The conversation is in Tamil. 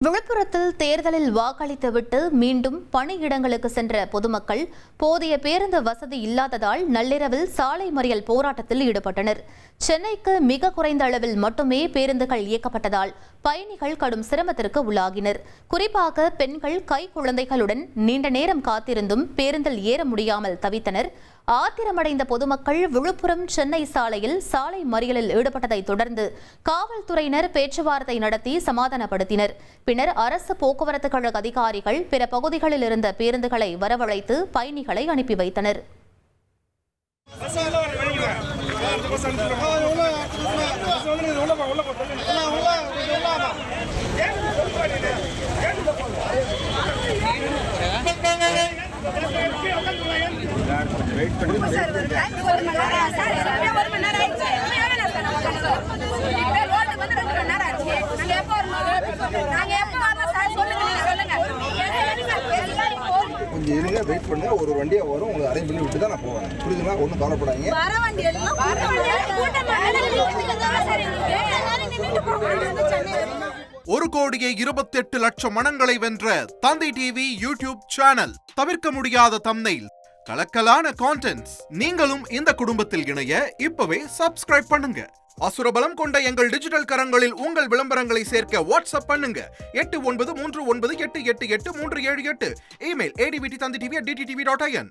விழுப்புரத்தில் தேர்தலில் வாக்களித்துவிட்டு மீண்டும் பணியிடங்களுக்கு சென்ற பொதுமக்கள் போதிய பேருந்து வசதி இல்லாததால் நள்ளிரவில் சாலை மறியல் போராட்டத்தில் ஈடுபட்டனர். சென்னைக்கு மிக குறைந்த அளவில் மட்டுமே பேருந்துகள் இயக்கப்பட்டதால் பயணிகள் கடும் சிரமத்திற்கு உள்ளாகினர். குறிப்பாக பெண்கள் கை குழந்தைகளுடன் நீண்ட நேரம் காத்திருந்தும் பேருந்தில் ஏற முடியாமல் தவித்தனர். ஆத்திரமடைந்த பொதுமக்கள் விழுப்புரம் சென்னை சாலையில் சாலை மறியலில் ஈடுபட்டதை தொடர்ந்து காவல்துறையினர் பேச்சுவார்த்தை நடத்தி சமாதானப்படுத்தினர். பின்னர் அரசு போக்குவரத்து கழக அதிகாரிகள் பிற பகுதிகளில் இருந்த பேருந்துகளை வரவழைத்து பயணிகளை அனுப்பி வைத்தனர். கொஞ்சம் இருங்க, வெயிட் பண்ணுங்க. ஒரு வண்டியா வரும், உங்களுக்கு அரேஞ்ச் பண்ணி விட்டு தான் நான் போவேன். புரியுதுங்களா? ஒன்றும் கவலைப்படாதீங்க. ஒரு கோடியே 28 லட்சம் மனங்களை வென்ற தந்தி டிவி யூடியூப் சேனல். தவிர்க்க முடியாத தம்ப்நெயில், கலக்கலான கான்டென்ட்ஸ். நீங்களும் இந்த குடும்பத்தில் இணைய இப்பவே சப்ஸ்கிரைப் பண்ணுங்க. அசுரபலம் கொண்ட எங்கள் டிஜிட்டல் கரங்களில் உங்கள் விளம்பரங்களை சேர்க்க வாட்ஸ்அப் பண்ணுங்க. 8939888838. Email advtthanditv@dttv.in.